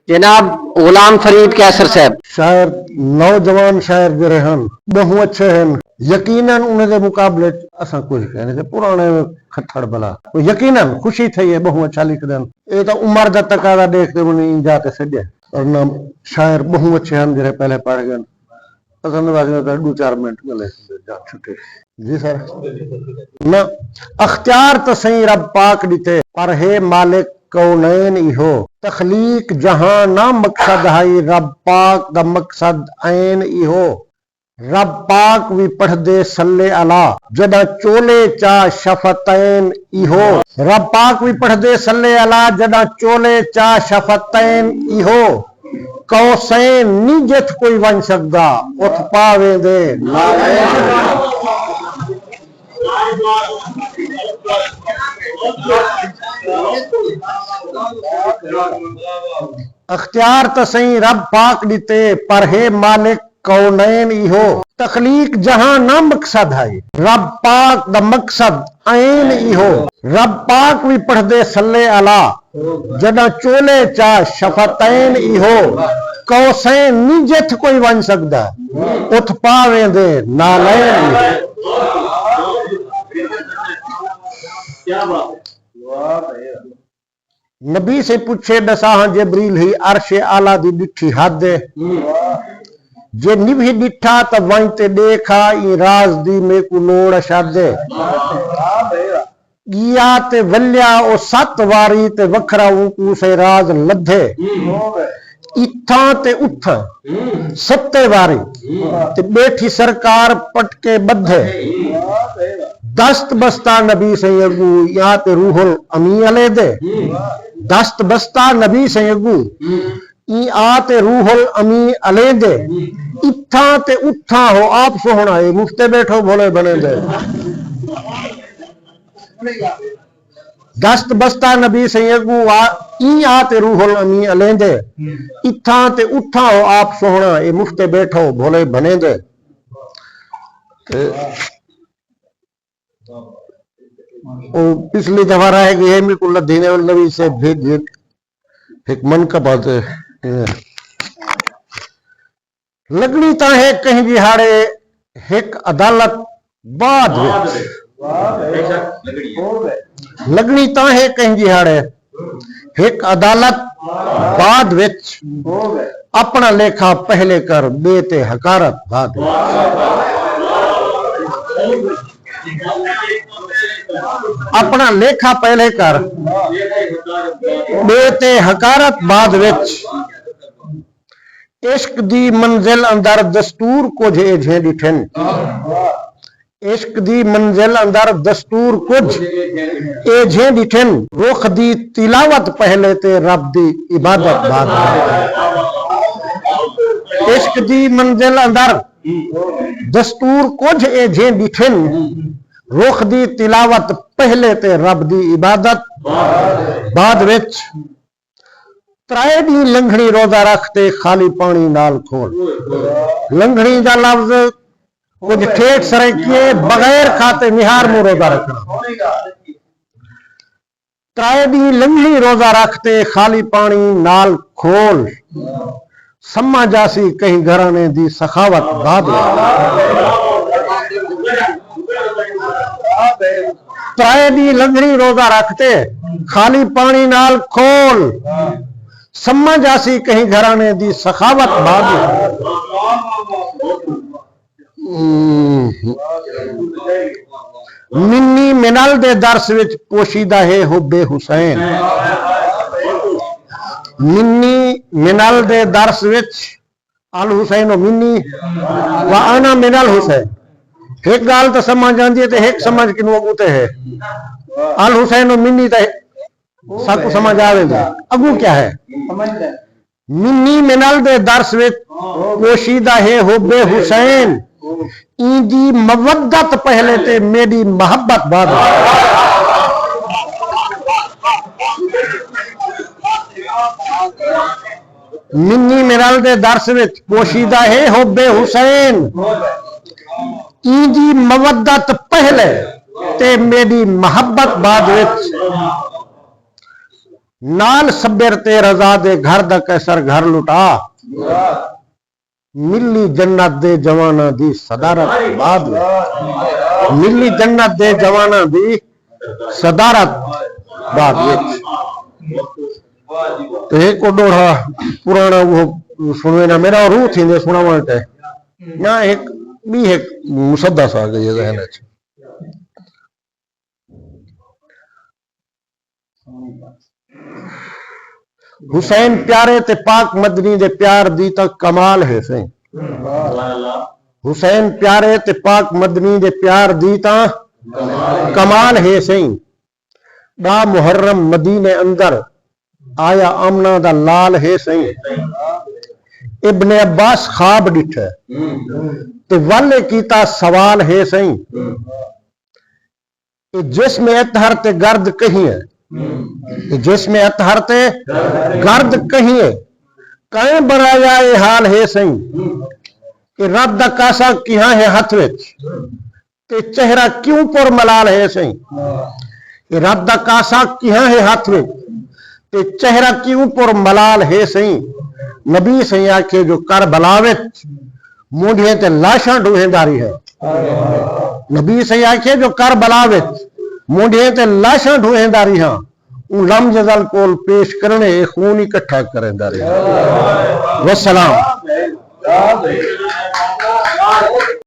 जनाब गुलाम फरीद कैसर साहब शायर नौजवान शायर जड़े हैं बहु अच्छे हैं। यकीनन उनके मुकाबले असा कुछ कहने पुराने खट्ठड़ बला यकीनन खुशी थी है बहु अच्छा लिख देन ये तो उम्र का तकाजा देखते मुझे जाते सजे और ना शायर बहु अच्छे हैं जड़े पहले पढ़ गए पसंद वाले 2-4 मिनट मिले जा छुट्टे जी सर ना अख्तियार तो सही रब पाक दिते पर है मालिक कौनैन इहो तखलीक जहां ना मकसद है रब पाक दा मकसद ऐन इहो रब पाक भी पढ़ दे सल्ले अला जदा चोले चा शफतैन इहो रब पाक भी पढ़ दे सल्ले अला जदा चोले चा शफतैन इहो कौसैन नी जित कोई वन सकदा उठ पावे दे अख्तियार तो सही रब पाक दिते पर है मालिक कौनैन इहो तखलीक जहां ना मकसद है रब पाक दा मकसद ऐन इहो रब पाक भी पढ़ दे सल्ले अला जदा चोले चा शफतैन इहो कौसैन नी जित कोई वन सकदा उठ पावे दे नालैन नबी से पूछे दसा जबरील ही अर्शे आला दी डिठी हद जे निभी डिठा त वहीं ते देखा ई राज दी में को लोड़ शादे गिया ते वल्या ओ 7 वारी ते वखरा ऊ से राज लधे इथा ते उठ 7 वारी ते बैठी सरकार पटके बधे दस्त बस्ता नबी से अगू यहाँ ते रूहुल अमी अले दे दस्त बस्ता नबी से अगू ई आते रूहुल अमी अले दे इथा ते उठा हो आप सोहना है मुफ्ते बैठो भोले बने दे दस्त बस्ता नबी से अगू ई आते रूहुल अमी अले दे इथा ते उठा हो आप सोहना ये मुफ्ते बैठो भोले बने दे पिछली दफा रह गई है मेरे को लदीने वाले नबी से भेज एक मन का बात है लगनी ता है कहीं बिहाड़े एक अदालत बाद लगनी ता है कहीं बिहाड़े एक अदालत बाद विच अपना लेखा पहले कर बेते हकारत बाद अपना लेखा पहले कर बेते हकारत बाद विच इश्क दी मंजिल अंदर दस्तूर कुछ एझे डिठन इश्क दी मंजिल अंदर दस्तूर कुछ एझे डिठन रुख दी तिलावत पहले ते रब दी इबादत बाद इश्क दी मंजिल अंदर दस्तूर कुछ एझे डिठन रुख दी तिलावत पहले ते रब दी इबादत बाद विच त्राए दी लंघनी रोजा रखते खाली पानी नाल खोल लंघनी दा लफ्ज कुछ ठेठ सरके बगैर खाते निहार में रोजा रखना त्राए दी लंघनी रोजा रखते खाली पानी नाल खोल सम्मा जासी कहीं घराने दी सखावत बाद त्राए दी लंघनी रोजा रखते खाली पानी नाल खोल सम्मा जासी कहीं घराने दी सखावत बाद मिन्नी मिनल दे दर्स विच पोशीदा है हुब्बे हुसैन मिन्नी मिनल दे दर्स विच अल हुसैन व मिन्नी व अना मिनल हुसैन एक गाल तो समझ आंदी है ते एक समझ किनु अगूते है अल हुसैन व मिन्नी ते सबको समझ आवेगा अगू क्या है मिन्नी मिनल दे दर्स विच पोशीदा है हुब्बे हुसैन ईदी मवद्दत पहले ते मेरी मोहब्बत बाद मिन्नी मिनल दे दर्स विच पोशीदा है हुब्बे हुसैन ईदी मवद्दत पहले ते मेरी मोहब्बत बाद विच नाल सब्र ते रजा दे घर दा कैसर घर लुटा मिली जन्नत दे जवाना दी सदारत बाद मिली जन्नत दे जवाना दी सदारत बाद तो एक डोढ़ा पुराना वो सुनवे ना मेरा रूह थी सुनावण ते ना एक भी एक मुसद्दस आ गई जहन च हुसैन प्यारे ते पाक मदनी दे प्यार दी ता कमाल है सही हुसैन प्यारे ते पाक मदनी दे प्यार दी ता कमाल है सही दा मुहर्रम मदीने अंदर आया आमना दा लाल है सही इब्ने अब्बास ख्वाब डिठे ते वाले कीता सवाल है सही जिसमें अतहर ते गर्द कहीं है जिसमें अतहर ते गर्द कहीं है कहीं बनाया ये हाल है सही कि रब दा कासा किहा है हथ विच ते चेहरा क्यों पर मलाल है सही कि रब दा कासा किहा है हथ विच ते चेहरा क्यों पर मलाल है सही नबी सही आखे जो कर बलावित मूढ़े ते लाशा ढूहेदारी है नबी सही आखे जो कर बलावित मूढ़े ते लाशा ढूहेदारी हाँ लम जदल कोल पेश करने खून इकट्ठा करेंदारी वसलाम